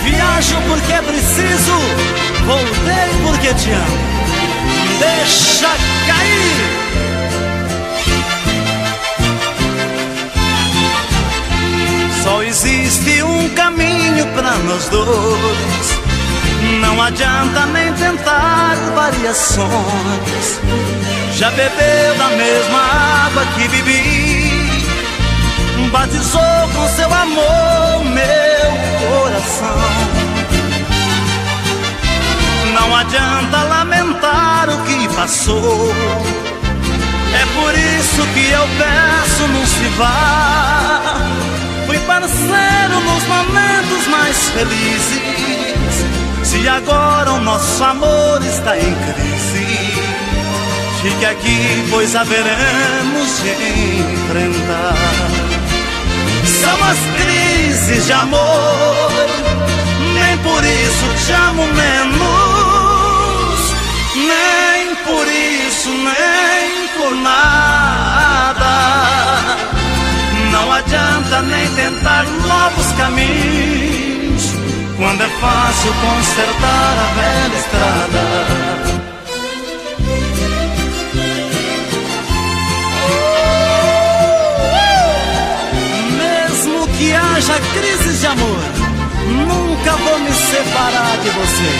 Viajo porque é preciso, voltei porque te amo. Deixa cair. Só existe um caminho pra nós dois. Não adianta nem tentar variações. Já bebeu da mesma água que bebi, batizou com seu amor meu coração. Não adianta lamentar o que passou. É por isso que eu peço, não se vá. Fui parceiro nos momentos mais felizes. Se agora o nosso amor está em crise, fique aqui, pois haveremos de enfrentar. São as crises de amor, nem por isso te amo menos, nem por isso, nem por nada. Não adianta nem tentar novos caminhos, quando é fácil consertar a velha estrada. Mesmo que haja crises de amor, nunca vou me separar de você.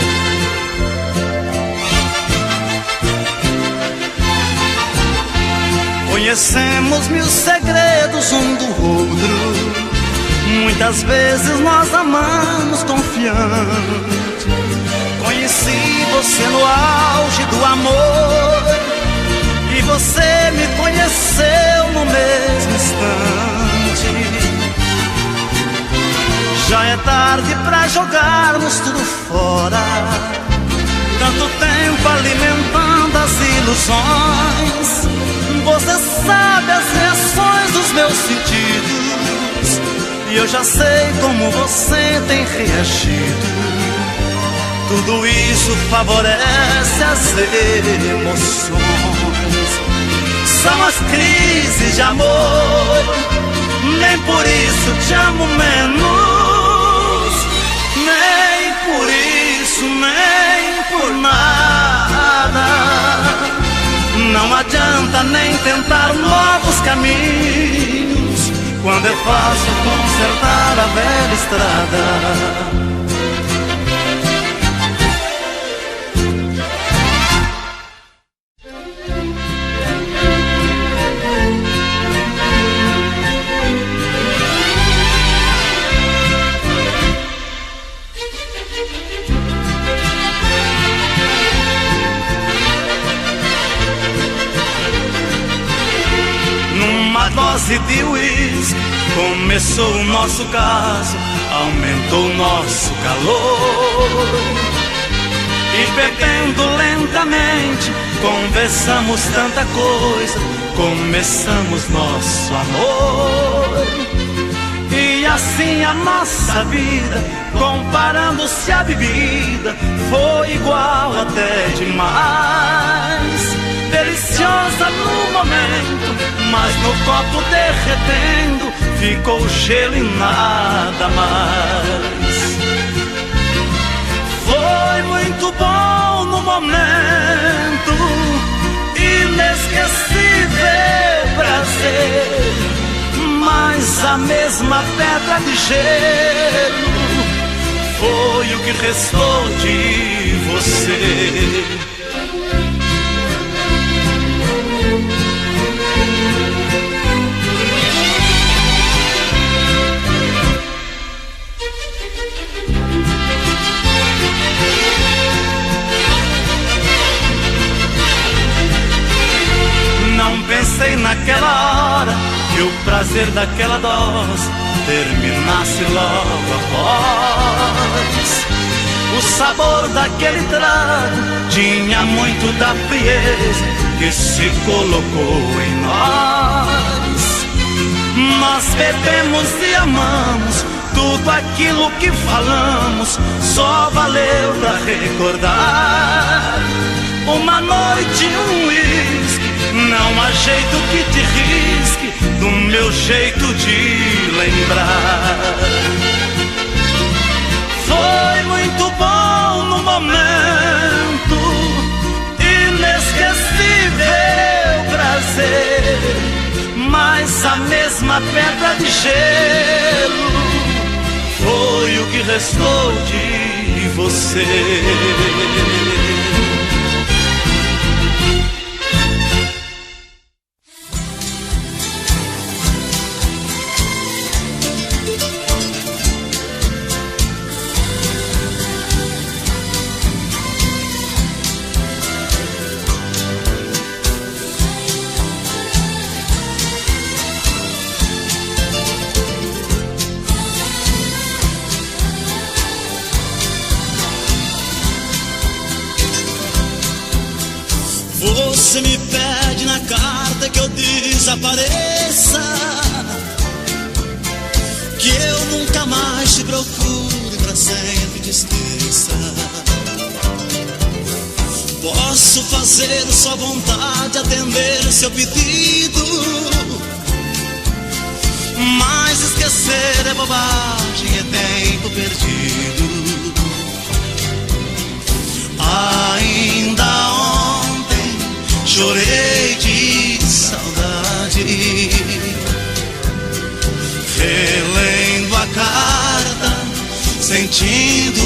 Conhecemos mil segredos um do outro. Muitas vezes nós amamos confiante. Conheci você no auge do amor, e você me conheceu no mesmo instante. Já é tarde pra jogarmos tudo fora, tanto tempo alimentando as ilusões. Você sabe as reações dos meus sentidos, e eu já sei como você tem reagido. Tudo isso favorece as emoções. São as crises de amor, nem por isso te amo menos, nem por isso, nem por nada. Não adianta nem tentar novos caminhos, quando é fácil consertar a velha estrada. Dose de uísque começou o nosso caso, aumentou o nosso calor. E bebendo lentamente, conversamos tanta coisa, começamos nosso amor. E assim a nossa vida, comparando-se à bebida, foi igual até demais. Deliciosa no momento, mas no copo derretendo, ficou gelo e nada mais. Foi muito bom no momento, inesquecível prazer, mas a mesma pedra de gelo foi o que restou de você. Não pensei naquela hora que o prazer daquela dose terminasse logo após. O sabor daquele trago tinha muito da frieza que se colocou em nós. Nós bebemos e amamos, tudo aquilo que falamos só valeu pra recordar. Uma noite, um uísque, não há jeito que te risque do meu jeito de lembrar. Foi muito bom no momento, inesquecível prazer, mas a mesma pedra de gelo foi o que restou de você. Você me pede na carta que eu desapareça, que eu nunca mais te procure, pra sempre te esqueça. Posso fazer sua vontade, atender seu pedido, mas esquecer é bobagem, é tempo perdido. Ainda ontem chorei de saudade, relendo a carta, sentindo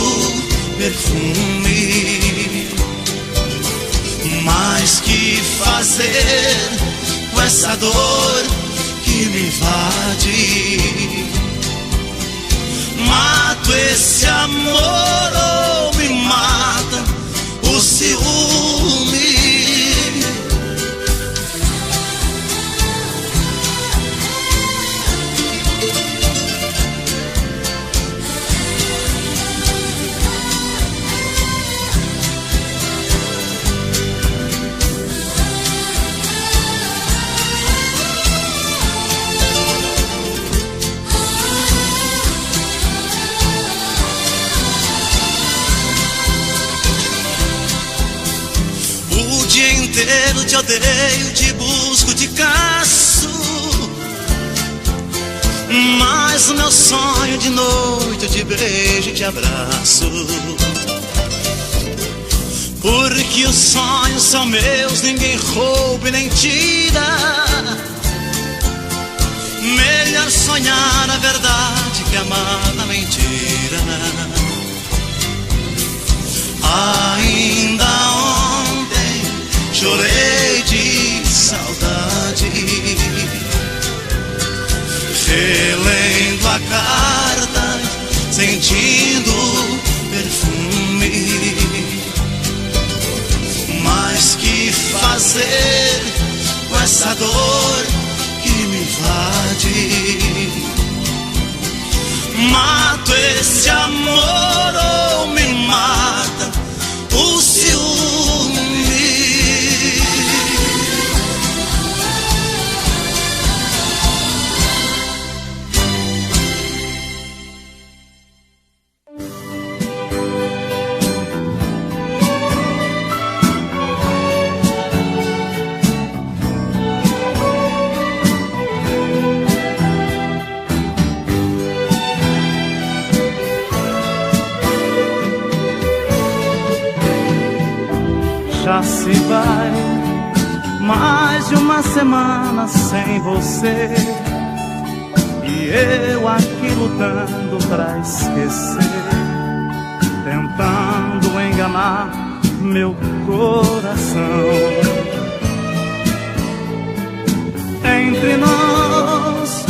perfume. Mas que fazer com essa dor que me invade? Mato esse amor ou me mata o ciúme? O dia inteiro te odeio, te busco, te caço, mas o meu sonho de noite eu te beijo e te abraço. Porque os sonhos são meus, ninguém rouba e nem tira. Melhor sonhar a verdade que amar a mentira. Ainda ontem chorei de saudade, relendo a carta, sentindo perfume. Mas que fazer com essa dor que me invade? Mato esse amor ou me mata o ciúme? Já se vai mais de uma semana sem você, e eu aqui lutando pra esquecer, tentando enganar meu coração. Entre nós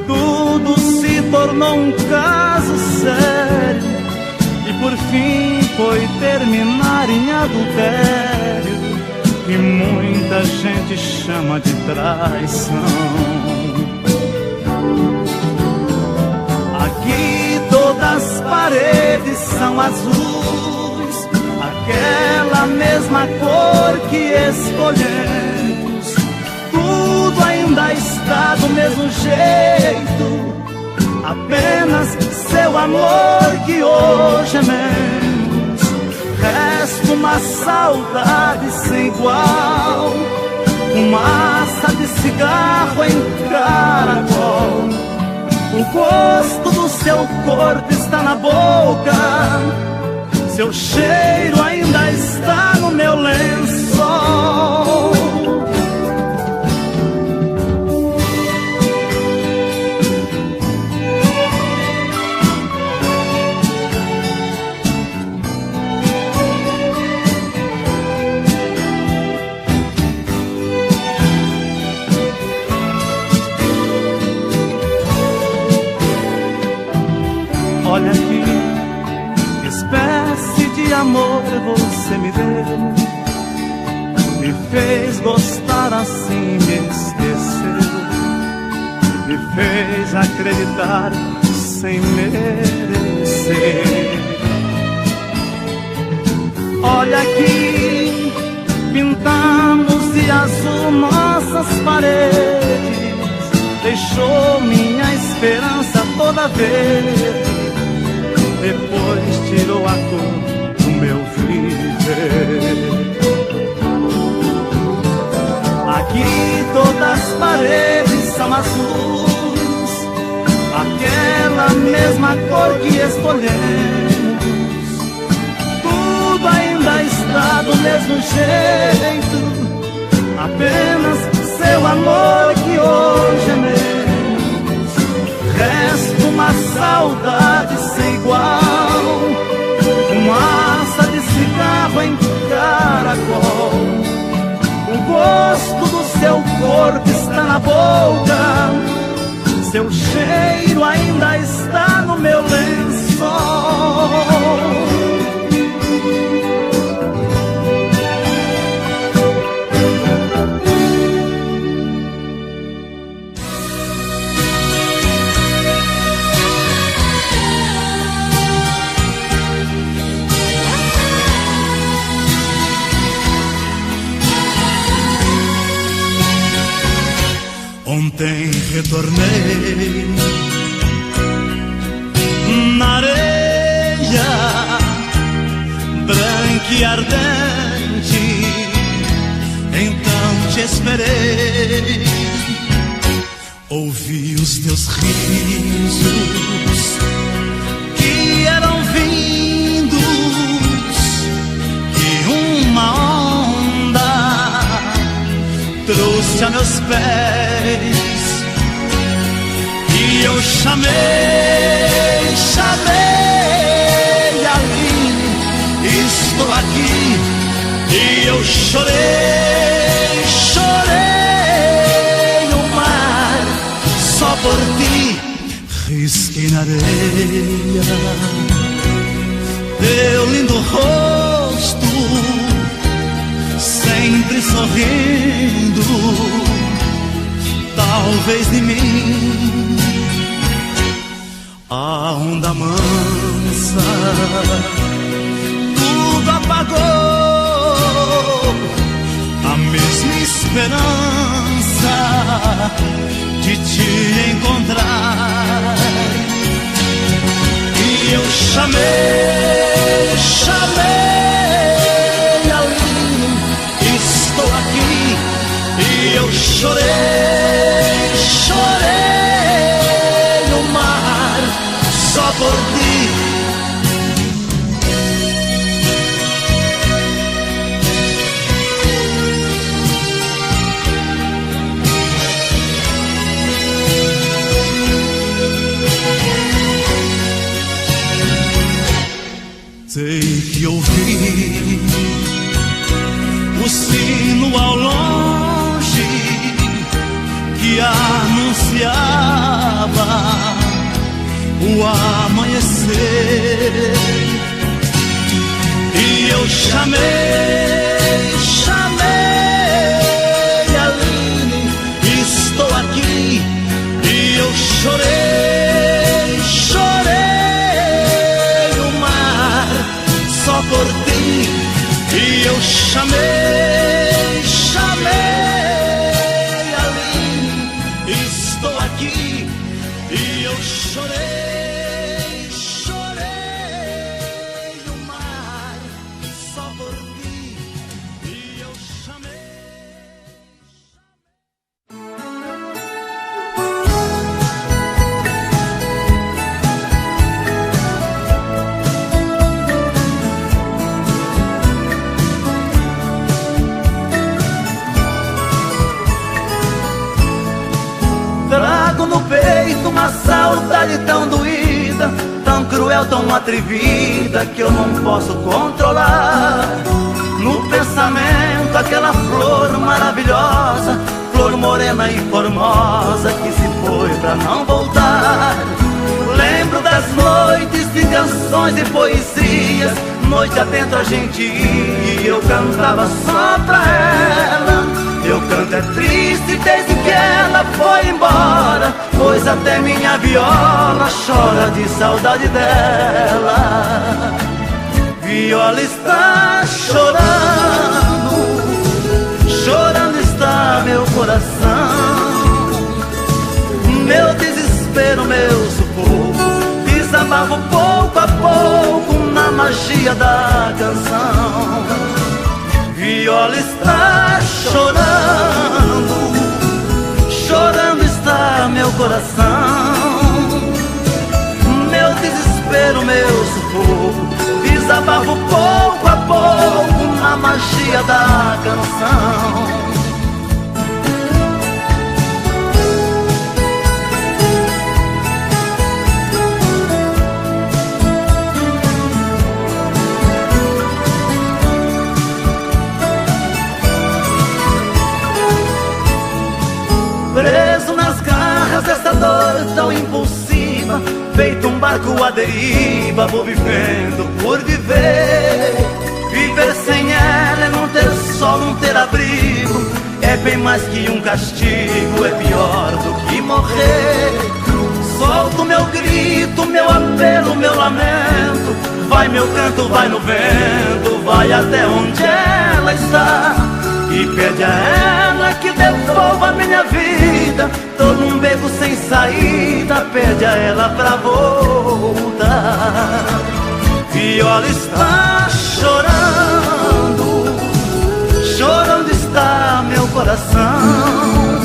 tudo se tornou um caso sério, e por fim foi terminar em adultério, que muita gente chama de traição. Aqui todas as paredes são azuis, aquela mesma cor que escolhemos. Tudo ainda está do mesmo jeito, apenas seu amor que hoje é menos. Resta uma saudade sem igual, fumaça de cigarro em caracol. O gosto do seu corpo está na boca, seu cheiro ainda está no meu lençol. Olha aqui, que espécie de amor você me deu, me fez gostar assim, me esqueceu, me fez acreditar sem merecer. Olha aqui, pintamos de azul nossas paredes, deixou minha esperança toda verde, depois tirou a cor do meu viver. Aqui todas as paredes são azuis, aquela mesma cor que escolhemos. Tudo ainda está do mesmo jeito, apenas seu amor que hoje é meu. Resta uma saudade sem igual, fumaça de cigarro em caracol. O gosto do seu corpo está na boca, seu cheiro ainda está no meu lençol. Ontem retornei na areia branca e ardente, então te esperei, ouvi os teus risos que eram vindos e uma onda trouxe a meus pés, e eu chamei ali, estou aqui, e eu chorei o mar, só por ti, risquei na areia teu lindo rosto, sempre sorrindo, talvez de mim. A onda mansa tudo apagou, a mesma esperança de te encontrar. E eu chamei ali, estou aqui, e eu chorei o mar, só por ti. Sei que ouvi o sino ao longe que anunciava o amanhecer, e eu chamei Aline, estou aqui, e eu chorei o mar, só por ti, e eu chamei Aline, estou aqui, e eu chorei o mar, só por ti, e eu chamei. uma saudade tão doída, tão cruel, tão atrevida, que eu não posso controlar. No pensamento aquela flor maravilhosa, flor morena e formosa, que se foi pra não voltar. Lembro das noites de canções e poesias, noite adentro a gente ia e eu cantava só pra ela. Meu canto é triste desde que ela foi embora, pois até minha viola chora de saudade dela. Viola está chorando, chorando está meu coração. Meu desespero, meu sufoco, desabafo pouco a pouco na magia da canção. Viola está chorando, chorando está meu coração. Meu desespero, meu sufoco, desabafo pouco a pouco na magia da canção. Preso nas garras dessa dor tão impulsiva, feito um barco à deriva, vou vivendo por viver. Viver sem ela é não ter sol, não ter abrigo, é bem mais que um castigo, é pior do que morrer. Solto meu grito, meu apelo, meu lamento, vai meu canto, vai no vento, vai até onde ela está. E pede a ela que devolva a minha vida, tô num beco sem saída, pede a ela pra voltar. Viola está chorando, chorando está meu coração.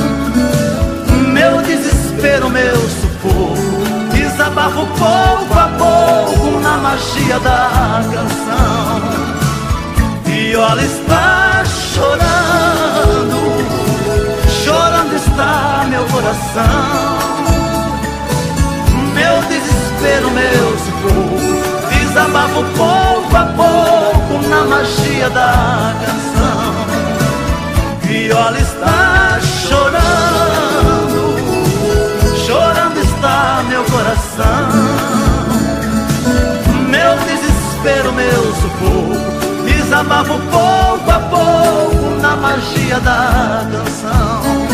Meu desespero, meu sufoco, desabafo pouco a pouco na magia da canção. Viola está chorando, chorando está meu coração. Meu desespero, meu sufoco, desabafo pouco a pouco na magia da canção. Viola está chorando, chorando está meu coração. Meu desespero, meu sufoco, desabafo pouco a pouco na magia da canção.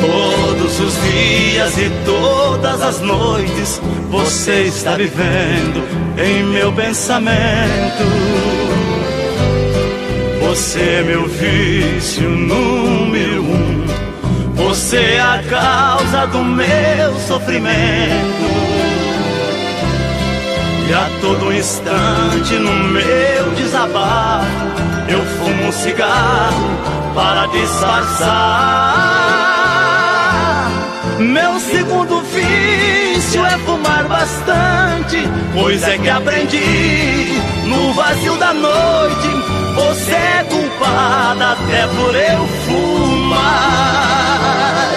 Todos os dias e todas as noites você está vivendo em meu pensamento. Você é meu vício número um, você é a causa do meu sofrimento. E a todo instante no meu desabafo eu fumo um cigarro para disfarçar. Meu segundo vício é fumar bastante, pois é que aprendi no vazio da noite. Você é culpada até por eu fumar.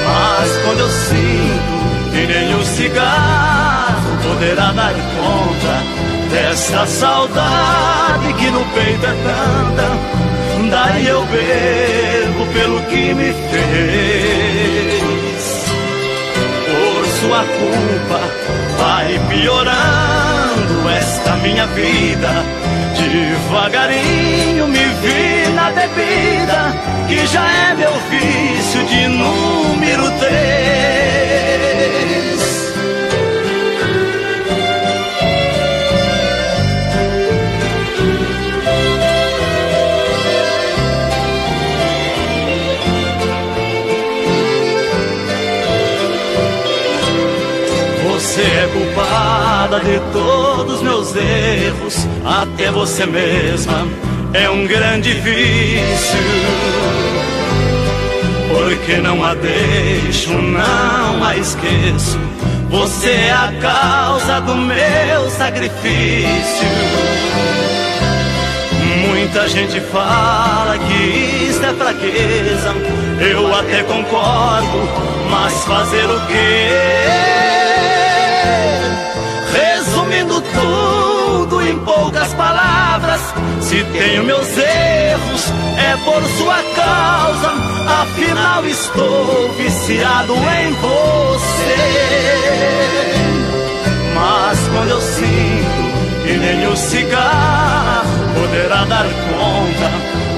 Mas quando eu sinto que nem o cigarro poderá dar conta dessa saudade que no peito é tanta, daí eu bebo pelo que me fez. Por sua culpa vai piorando esta minha vida. Devagarinho me vi na bebida, que já é meu vício de número 3. Você é culpada de todas todos meus erros, até você mesma é um grande vício. Porque não a deixo, não a esqueço. Você é a causa do meu sacrifício. Muita gente fala que isso é fraqueza, eu até concordo, mas fazer o quê? Resumindo tudo em poucas palavras, se tenho meus erros é por sua causa, afinal estou viciado em você. Mas quando eu sinto que nem o cigarro poderá dar conta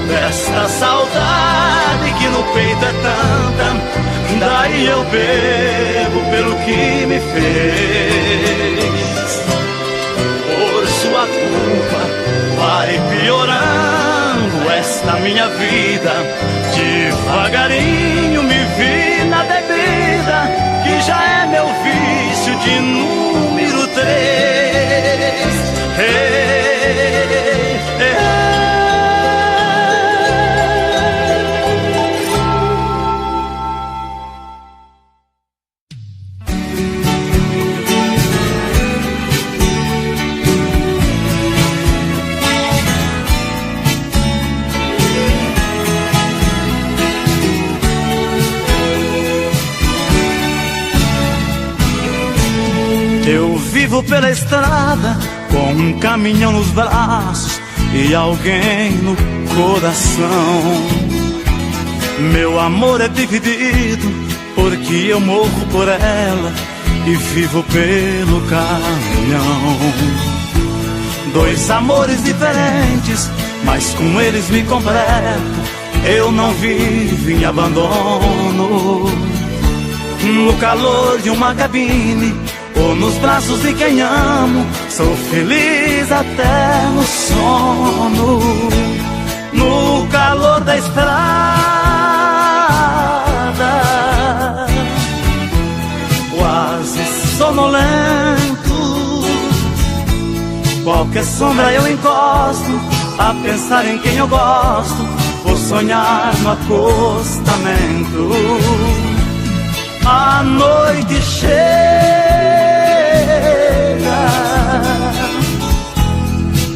desta saudade que no peito é tanta, daí eu bebo pelo que me fez. Por sua culpa vai piorando esta minha vida, devagarinho me vi na bebida, que já é meu vício de número 3. Eu vivo pela estrada com um caminhão nos braços e alguém no coração. Meu amor é dividido porque eu morro por ela e vivo pelo caminhão. Dois amores diferentes, mas com eles me completo. Eu não vivo em abandono. No calor de uma cabine ou nos braços de quem amo, sou feliz até no sono. No calor da estrada, quase sonolento, qualquer sombra eu encosto, a pensar em quem eu gosto, vou sonhar no acostamento. A noite chega,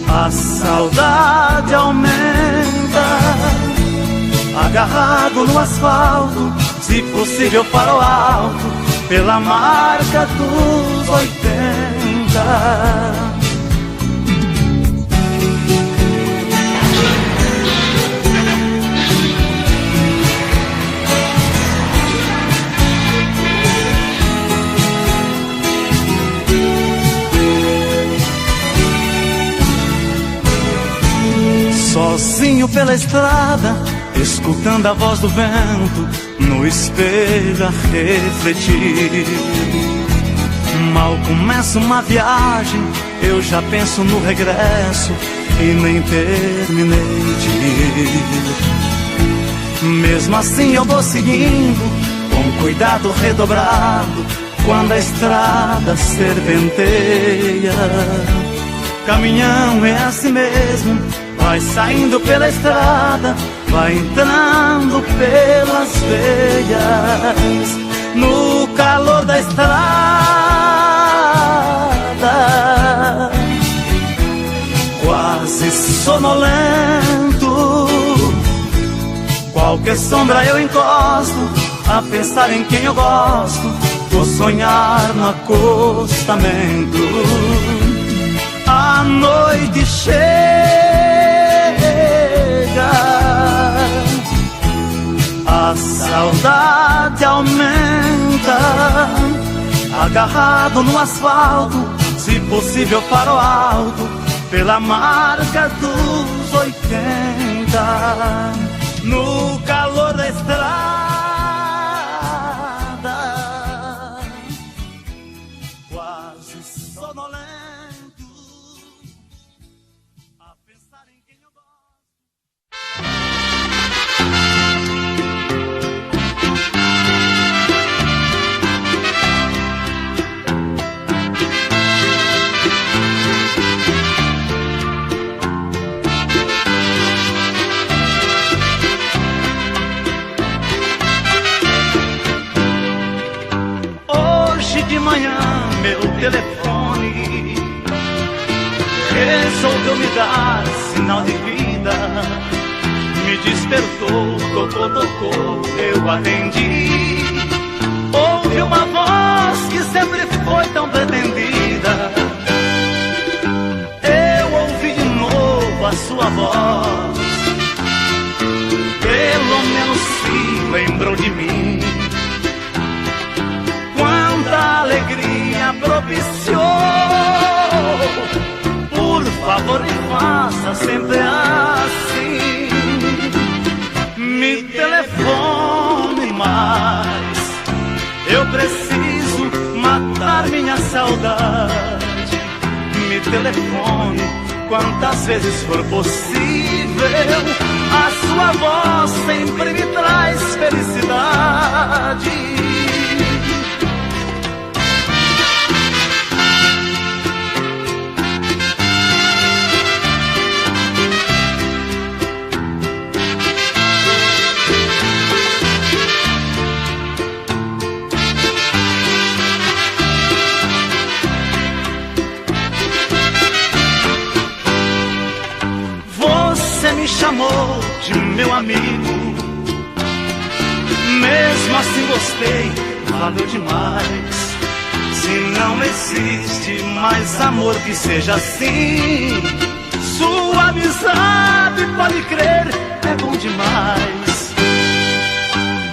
a saudade aumenta, agarrado no asfalto, se possível para o alto, pela marca dos 80. Sozinho pela estrada, escutando a voz do vento, no espelho a refletir. Mal começa uma viagem, eu já penso no regresso e nem terminei de ir. Mesmo assim eu vou seguindo, com cuidado redobrado, quando a estrada serpenteia. Caminhão é assim mesmo, vai saindo pela estrada, vai entrando pelas veias. No calor da estrada, quase sonolento, qualquer sombra eu encosto, a pensar em quem eu gosto, vou sonhar no acostamento. A noite chega, a saudade aumenta, agarrado no asfalto, se possível para o alto, pela marca dos 80. No calor da estrada, quase sonolento, a pensar em quem eu gosto. meu telefone. Resolveu me dar sinal de vida, me despertou, tocou, eu atendi. Ouvi uma voz que sempre foi tão pretendida. Eu ouvi de novo a sua voz, pelo menos se lembrou de mim. Quanta alegria propiciou. Por favor, me faça sempre assim. Me telefone mais, eu preciso matar minha saudade. Me telefone quantas vezes for possível. A sua voz sempre me traz felicidade. Me chamou de meu amigo, mesmo assim gostei, valeu demais. Se não existe mais amor que seja assim, sua amizade, pode crer, é bom demais.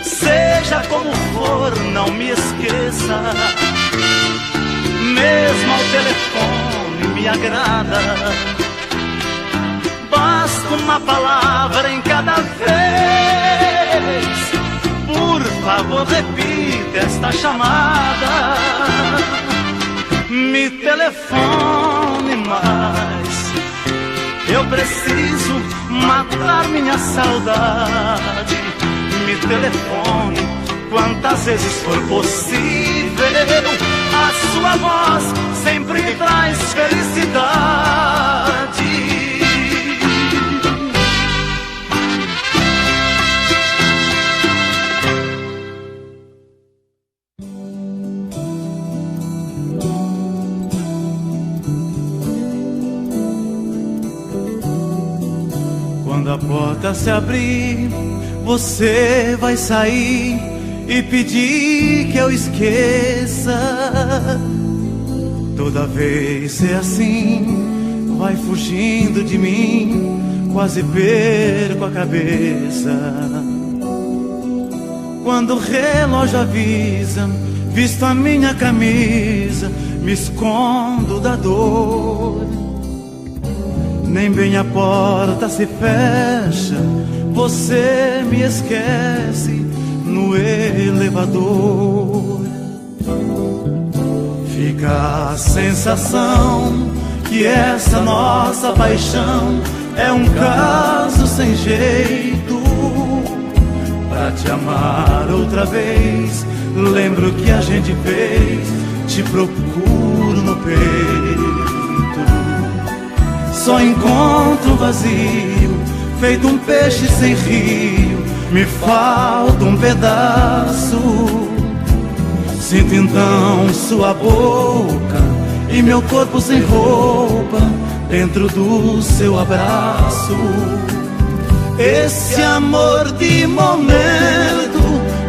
Seja como for, não me esqueça, mesmo ao telefone me agrada. Basta uma palavra em cada vez. Por favor, repita esta chamada. Me telefone mais, eu preciso matar minha saudade. Me telefone quantas vezes for possível. A sua voz sempre me traz felicidade. Quando a porta se abrir, você vai sair e pedir que eu esqueça. Toda vez é assim, vai fugindo de mim, quase perco a cabeça. Quando o relógio avisa, visto a minha camisa, me escondo da dor. Nem bem a porta se fecha, você me esquece no elevador. Fica a sensação que essa nossa paixão é um caso sem jeito. Pra te amar outra vez, lembro que a gente fez, te procuro no peito. Só encontro vazio, feito um peixe sem rio, me falta um pedaço. Sinto então sua boca e meu corpo sem roupa dentro do seu abraço. Esse amor de momento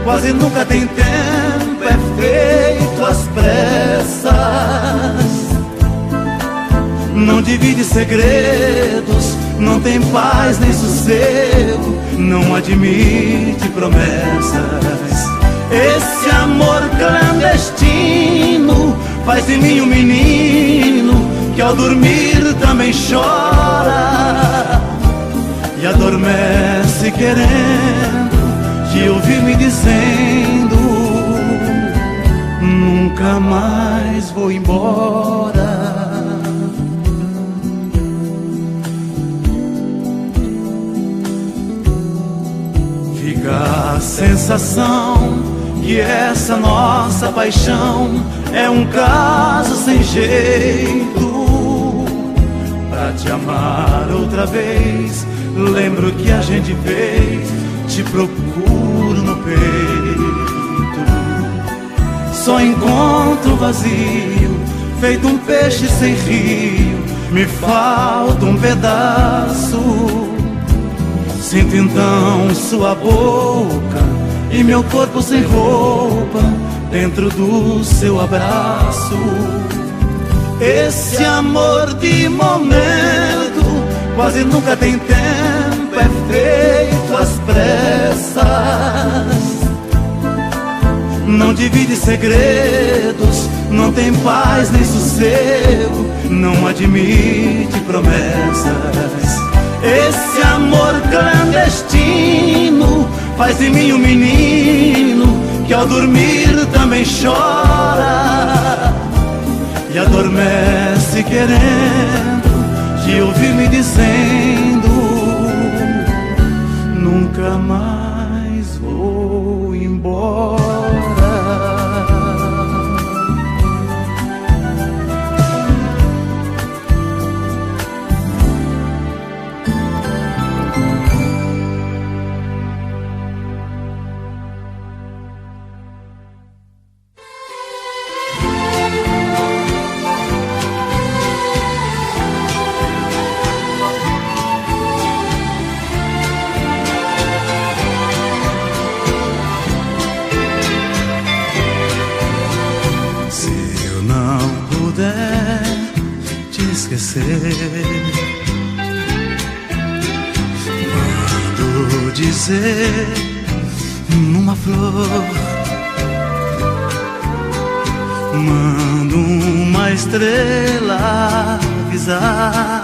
quase nunca tem tempo, é feito às pressas. Não divide segredos, não tem paz nem sossego, não admite promessas. Esse amor clandestino faz de mim um menino que ao dormir também chora e adormece querendo te ouvir me dizendo: nunca mais vou embora. Fica a sensação que essa nossa paixão é um caso sem jeito. Pra te amar outra vez, lembro que a gente fez, te procuro no peito. Só encontro vazio, feito um peixe sem rio, me falta um pedaço. Sinto então sua boca e meu corpo sem roupa dentro do seu abraço. Esse amor de momento quase nunca tem tempo, é feito às pressas. Não divide segredos, não tem paz nem sossego, não admite promessas. Esse amor clandestino faz de mim um menino que ao dormir também chora e adormece querendo te ouvir me dizendo: nunca mais vou embora. Mando dizer numa flor, mando uma estrela avisar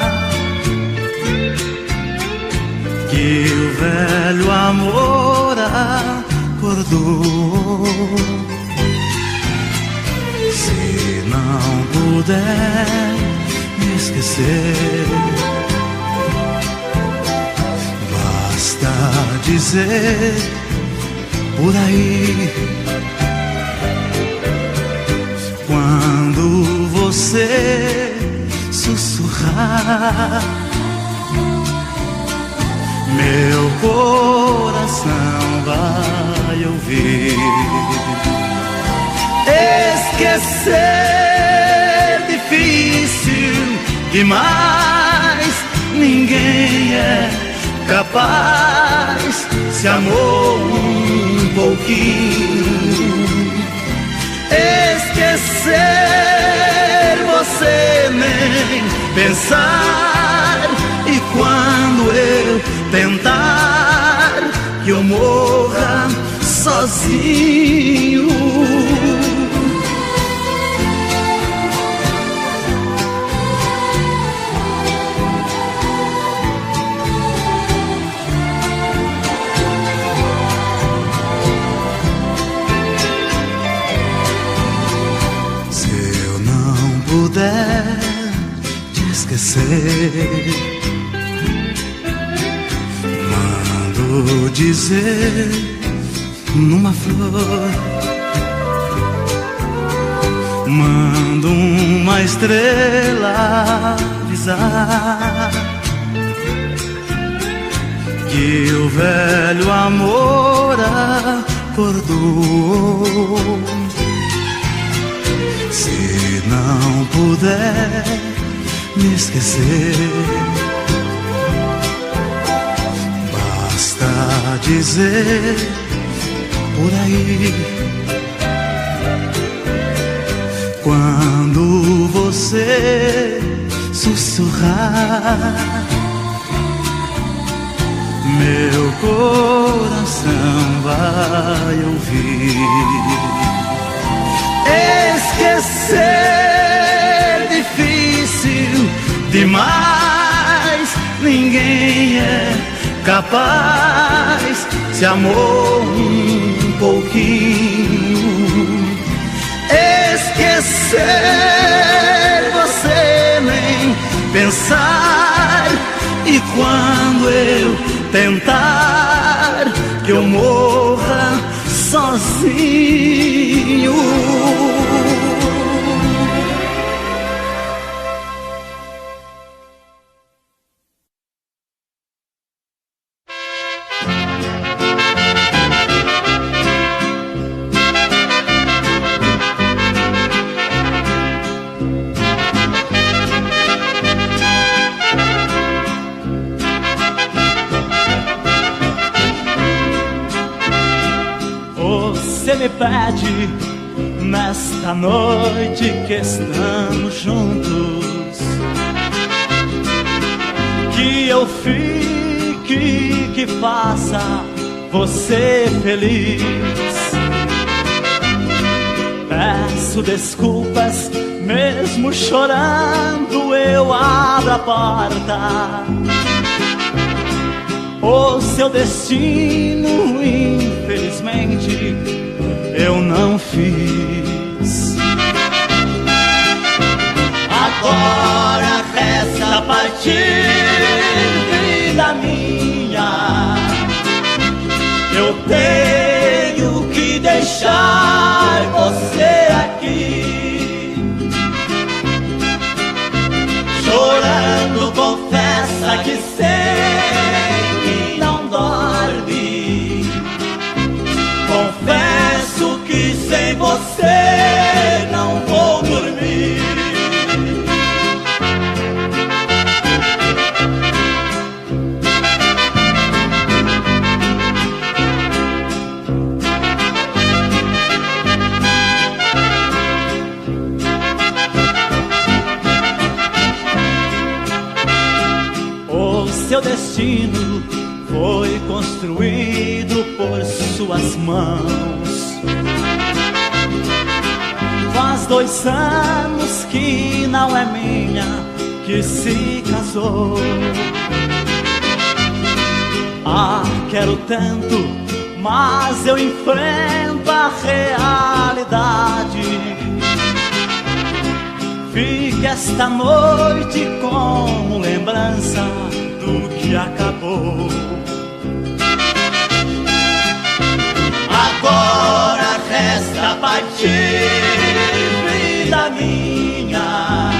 que o velho amor acordou. Se não puder esquecer, basta dizer por aí. Quando você sussurrar, meu coração vai ouvir. Esquecer difícil demais, ninguém é capaz. Se amou um pouquinho, esquecer você nem pensar. E quando eu tentar que eu morra sozinho, puder te esquecer, mando dizer numa flor, mando uma estrela avisar que o velho amor acordou. Se não puder me esquecer, basta dizer por aí. Quando você sussurrar, meu coração vai ouvir. Esquecer difícil demais, ninguém é capaz. Se amou um pouquinho, esquecer você nem pensar. E quando eu tentar que eu morra sozinho, me pede nesta noite que estamos juntos, que eu fique, que faça você feliz. Peço desculpas, mesmo chorando eu abro a porta. O seu destino, infelizmente, eu não fiz. Agora resta partir, vida minha. Eu tenho que deixar você aqui. Chorando, confessa que sei que não dorme. Confesso que sem você não vou dormir. Seu destino foi construído por suas mãos. Faz 2 anos que não é minha, que se casou. Ah, quero tanto, mas eu enfrento a realidade. Fique esta noite como lembrança do que acabou. Agora resta partir, vida minha.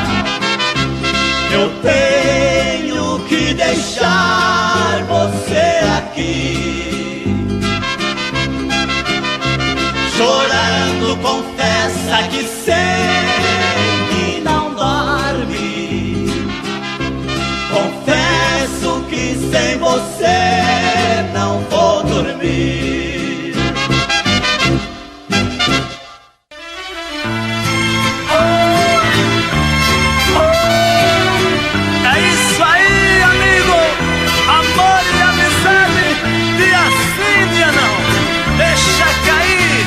Eu tenho que deixar você aqui. Chorando, confessa que sei que não dorme. Confesso que sem você não vou dormir. É isso aí, amigo. Amor e amizade, dia sim, dia não. Deixa cair.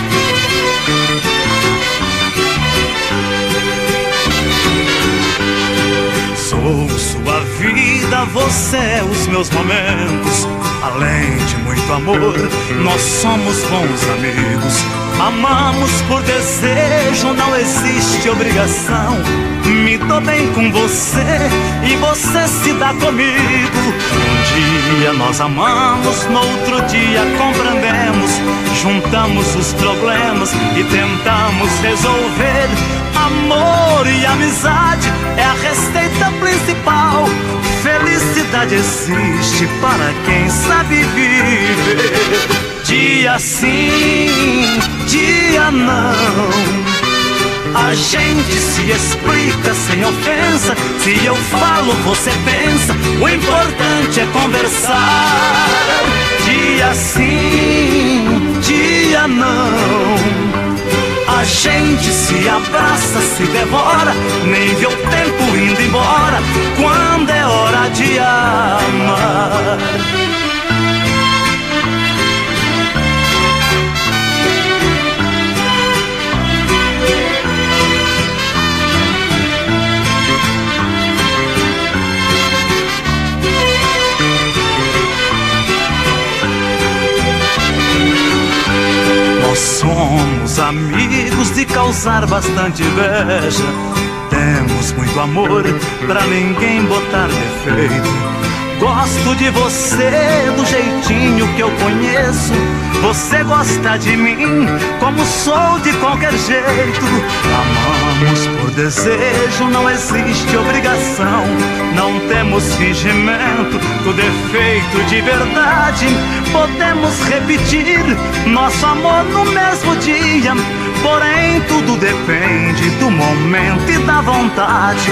Sou sua vida, você é os meus momentos. Além de muito amor, nós somos bons amigos. Amamos por desejo, não existe obrigação. Me dou bem com você e você se dá comigo. Um dia nós amamos, no outro dia compreendemos. Juntamos os problemas e tentamos resolver. Amor e amizade é a receita principal. Felicidade existe para quem sabe viver. Dia sim, dia não. A gente se explica sem ofensa. Se eu falo, você pensa. O importante é conversar. Dia sim, dia não. A gente se abraça, se devora, nem vê o tempo indo embora quando é hora de amar. Nós somos amigos de causar bastante inveja. Temos muito amor pra ninguém botar defeito. Gosto de você do jeitinho que eu conheço. Você gosta de mim como sou de qualquer jeito. Amamos por desejo, não existe obrigação. Não temos fingimento, tudo é feito de verdade. Podemos repetir nosso amor no mesmo dia. Porém tudo depende do momento e da vontade.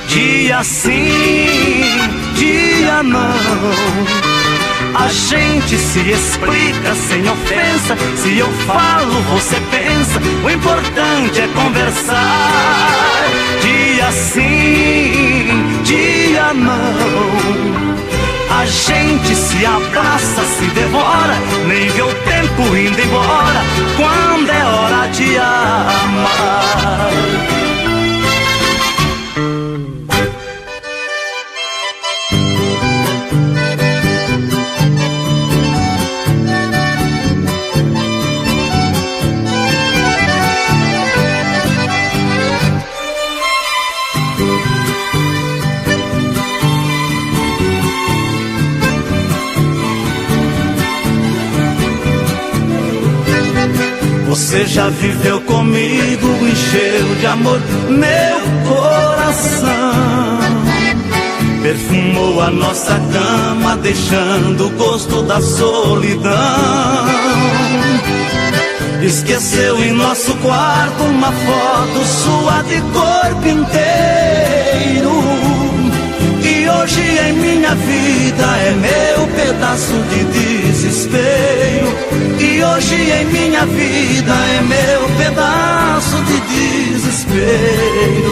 Dia sim, dia não. A gente se explica sem ofensa. Se eu falo, você pensa. O importante é conversar. Dia sim, dia não. A gente se abraça, se devora, nem vê o tempo indo embora quando é hora de amar. Você já viveu comigo, encheu de amor meu coração. Perfumou a nossa cama, deixando o gosto da solidão. Esqueceu em nosso quarto uma foto sua de corpo inteiro. E hoje em minha vida é meu pedaço de desespero. E hoje em minha vida é meu pedaço de desespero.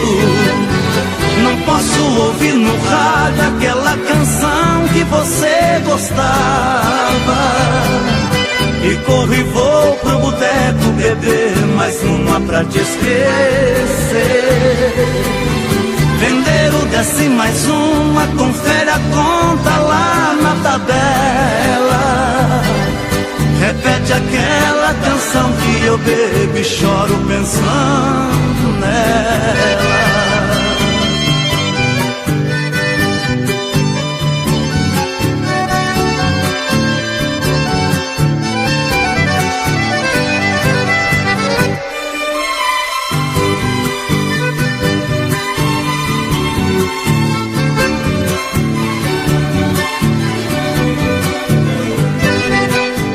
Não posso ouvir no rádio aquela canção que você gostava. E corro e vou pro boteco beber mais uma pra te esquecer. Vender o desce mais uma, confere a conta lá na tabela. Repete aquela canção que eu bebo e choro pensando nela.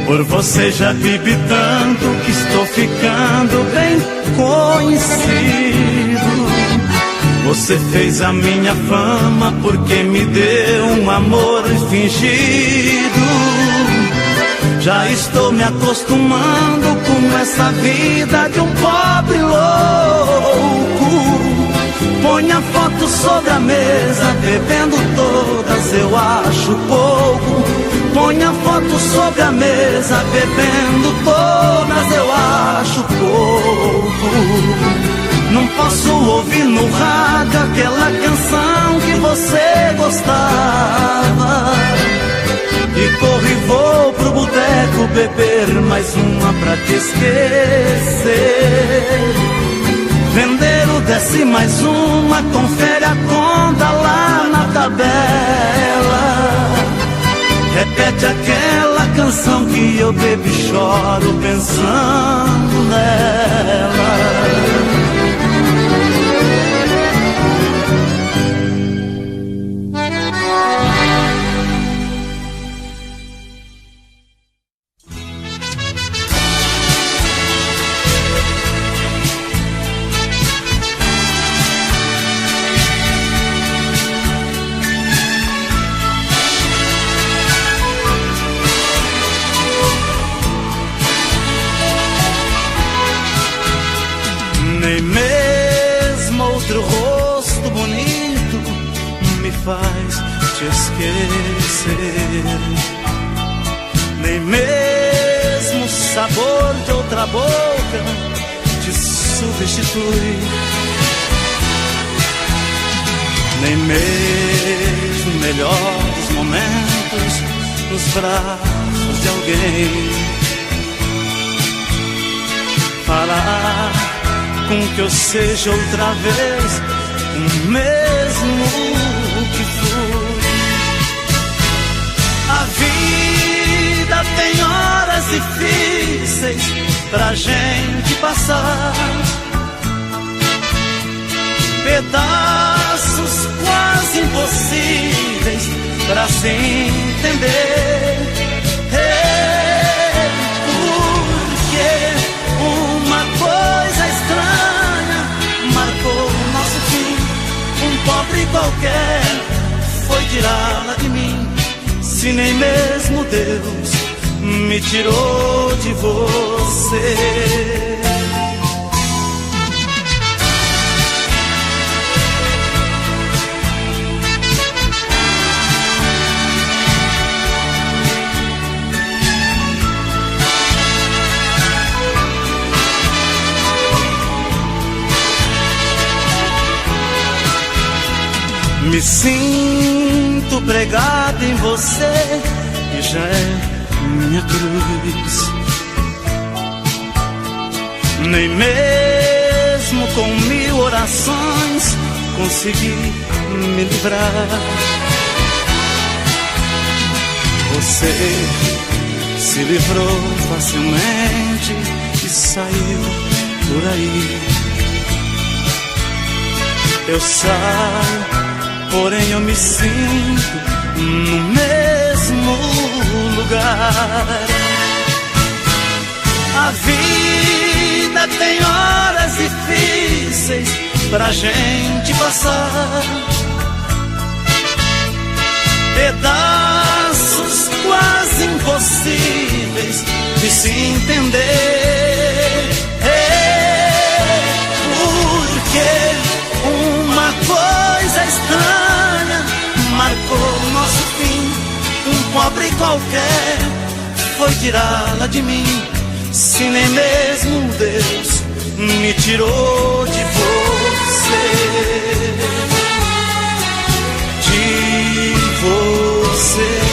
Por você já bebi tanto que estou ficando bem conhecido. Você fez a minha fama porque me deu um amor fingido. Já estou me acostumando com essa vida de um pobre louco. Põe a foto sobre a mesa, bebendo todas eu acho pouco. Põe a foto sobre a mesa, bebendo todas eu acho pouco. Não posso ouvir no rádio aquela canção que você gostava. E corro e vou pro boteco beber mais uma pra te esquecer. Vender o desce mais uma, confere a conta lá na tabela. Repete aquela canção que eu bebo e choro pensando nela. Nem mesmo outro rosto bonito me faz te esquecer. Nem mesmo o sabor de outra boca te substitui. Nem mesmo melhores momentos nos braços de alguém fará com que eu seja outra vez o mesmo que fui. A vida tem horas difíceis pra gente passar, pedaços quase impossíveis pra se entender. Porque uma coisa estranha marcou o nosso fim. Um pobre qualquer foi tirá-la de mim. Se se nem mesmo Deus me tirou de você. Me sinto pregado em você, que já é minha cruz. Nem mesmo com 1000 orações consegui me livrar. Você se livrou facilmente e saiu por aí. Eu saio, porém eu me sinto no mesmo lugar. A vida tem horas difíceis pra gente passar, pedaços quase impossíveis de se entender. Porque uma coisa estranha marcou nosso fim. Um pobre qualquer foi tirá-la de mim, se nem mesmo Deus me tirou de você. De você.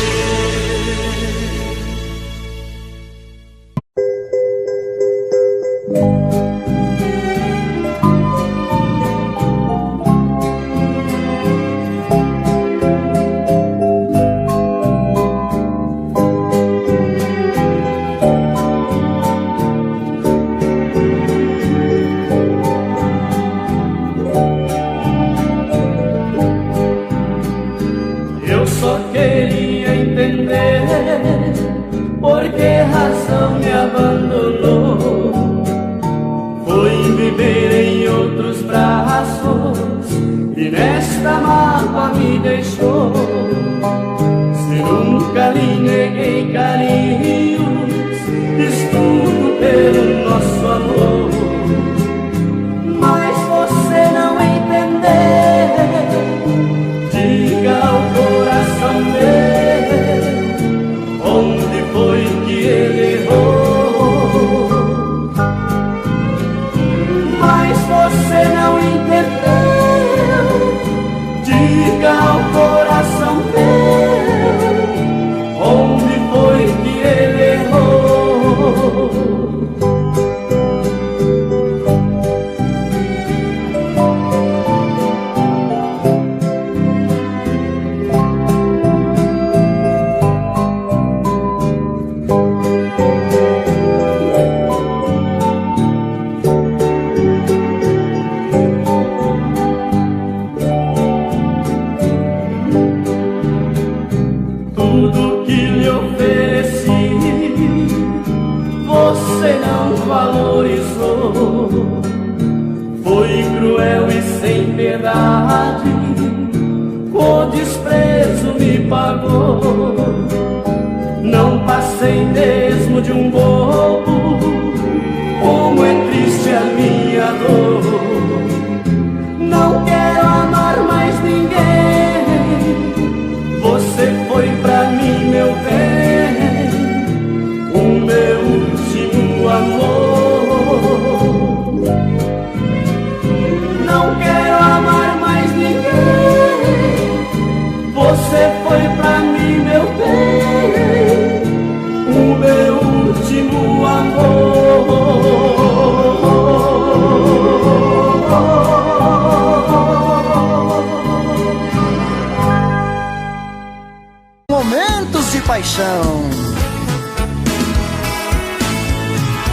Paixão.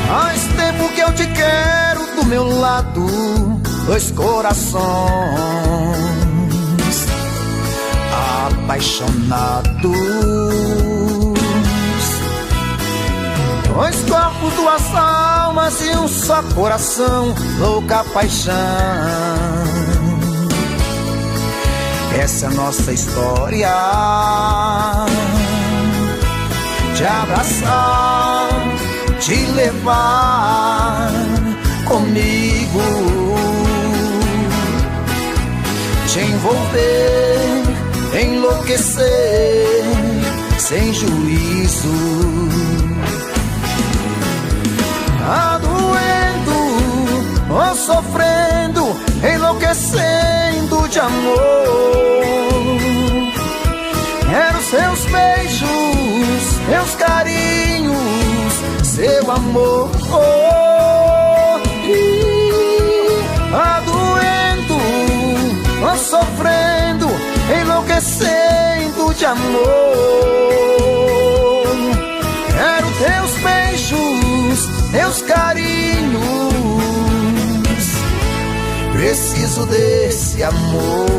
Faz tempo que eu te quero do meu lado, 2 corações apaixonados, 2 corpos, 2 almas e um só coração, louca paixão. Essa é a nossa história. abraçar, te levar comigo, te envolver, enlouquecer sem juízo, doendo ou sofrendo, enlouquecendo de amor. Quero seus beijos, meus carinhos, seu amor. Doendo ou sofrendo, enlouquecendo de amor. Quero teus beijos, teus carinhos, preciso desse amor.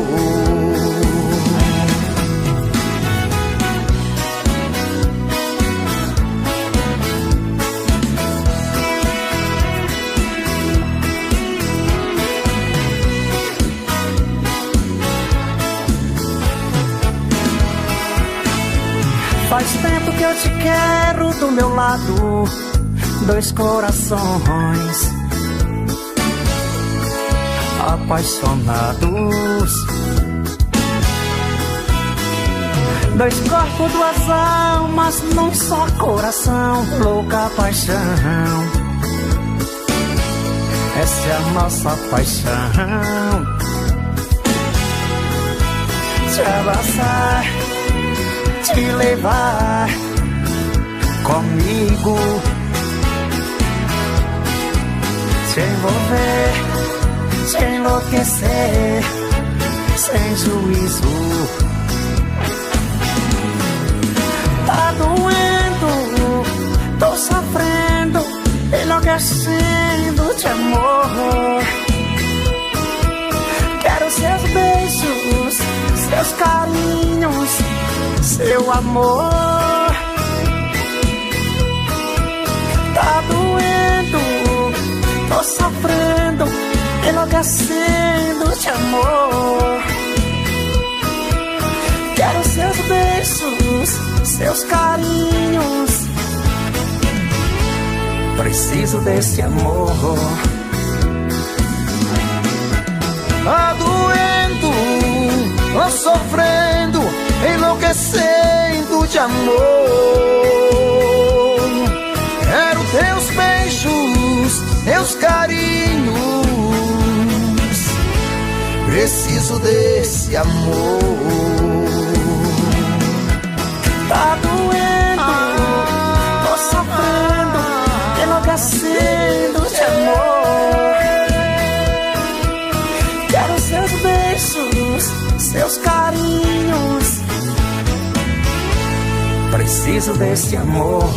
Faz tempo que eu te quero do meu lado, dois corações apaixonados, dois corpos, duas almas num só coração, louca paixão. Essa é a nossa paixão. Te abraçar, te levar comigo, te envolver, te enlouquecer sem juízo. Tá doendo, tô sofrendo, enlouquecendo de amor. Quero seus beijos, seus carinhos, seu amor. Tá doendo, tô sofrendo, enlouquecendo de amor. Quero seus beijos, seus carinhos, preciso desse amor. Tá doendo, tô sofrendo, enlouquecendo de amor. Quero teus beijos, teus carinhos, preciso desse amor. Tá doendo, tô sofrendo, enlouquecendo de amor. Quero seus beijos, seus carinhos, preciso desse amor.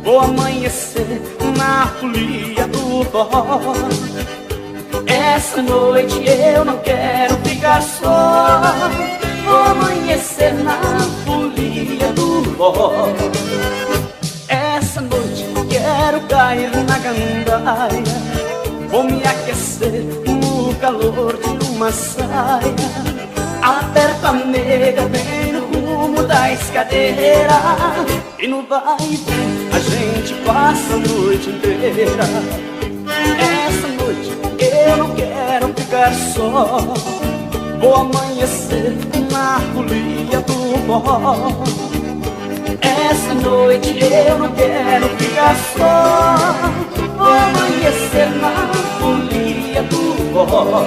Vou amanhecer na folia do forró. Essa noite eu não quero ficar só. Vou amanhecer na folia do forró. Essa noite quero cair na gandaia. Vou me aquecer no calor de uma saia. Aperto a nega bem no rumo da escadeira, e no baile a gente passa a noite inteira. Essa noite eu não quero ficar só. Vou amanhecer na folia do forró. Essa noite eu não quero ficar só. Vou amanhecer na folia do forró.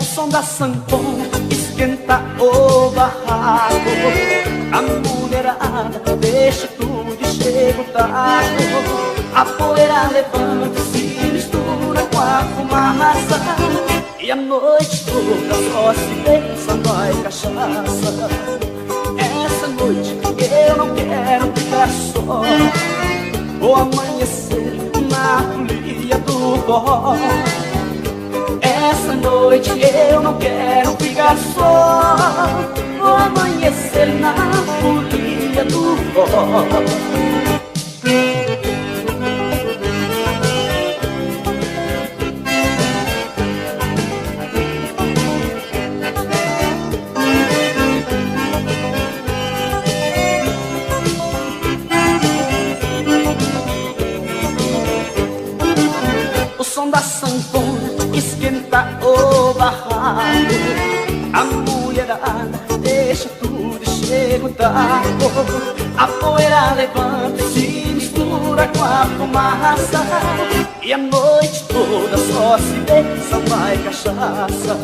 O som da sanfona esquenta o barraco. A mulherada deixa tudo e chega o taco. A poeira levanta e se mistura com a fumaça. E a noite toda só se pensa, vai cachaça. Essa noite eu não quero ficar só. Vou amanhecer na folia forró. Essa noite eu não quero ficar só, vou amanhecer na folia do forró. O som da sanfona esquenta o barraco, a mulherada deixa tudo e chega o taco. A poeira levanta e se mistura com a fumaça, e a noite toda só se vê samba e cachaça.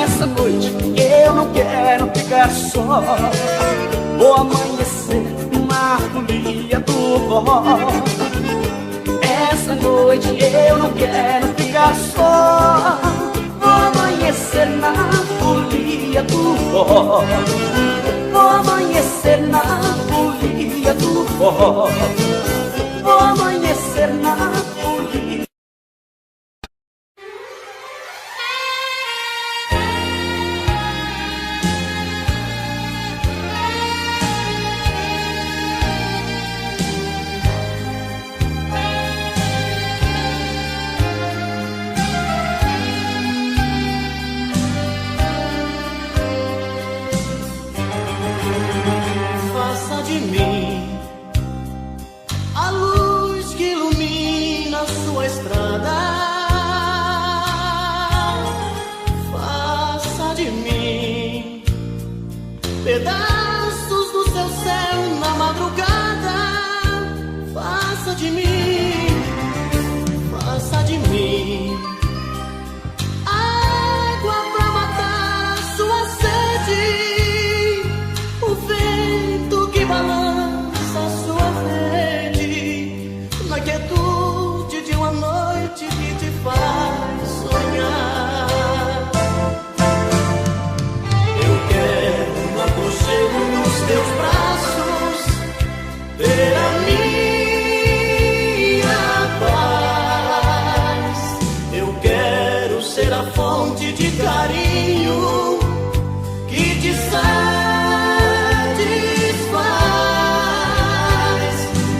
Essa noite eu não quero ficar só, vou amanhecer na folia do forró. Essa noite eu não quero ficar só, vou amanhecer na folia do forró. Vou amanhecer na folia do forró. Vou amanhecer na folia. Faça de mim a luz que ilumina sua estrada. Faça de mim pedaços do seu céu na madrugada. Faça de mim água pra matar sua sede, o vento que balança sua rede, na quietude de uma noite que te faz sonhar. Eu quero no aconchego dos teus braços ter a minha paz. Eu quero ser a fonte de carinho que te satisfaz.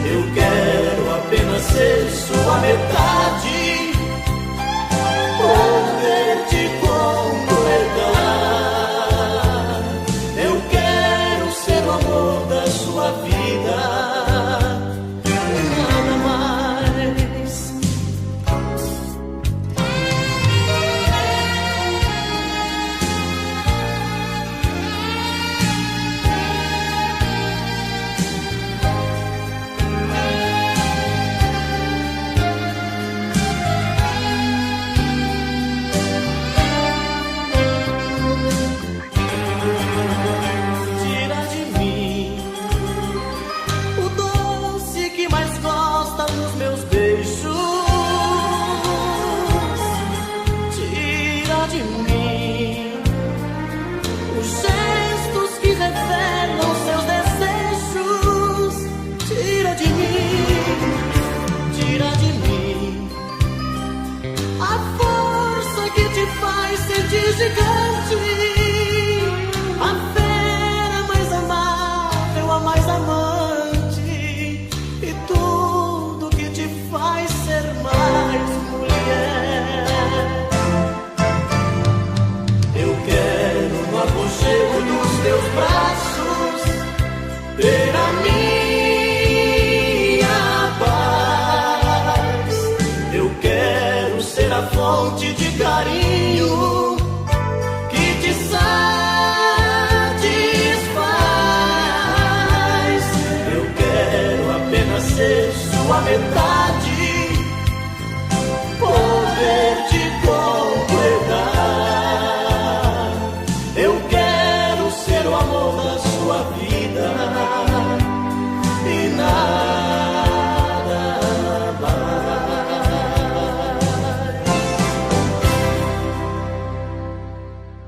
Eu quero apenas ser sua metade, poder te completar. Eu quero ser o amor da sua vida, nada mais. Tira de mim o doce que mais gosta dos meus beijos. Tira de mim os gestos que revelam seus desejos. Tira de mim a força que te faz sentir gigante, a fera mais amável, a mais amante, e tudo que te faz ser mais mulher. Eu quero no aconchego dos teus braços ter a minha paz. Eu quero ser a fonte de carinho que te satisfaz. Eu quero apenas ser sua metade, poder te completar. Eu quero ser o amor da sua vida,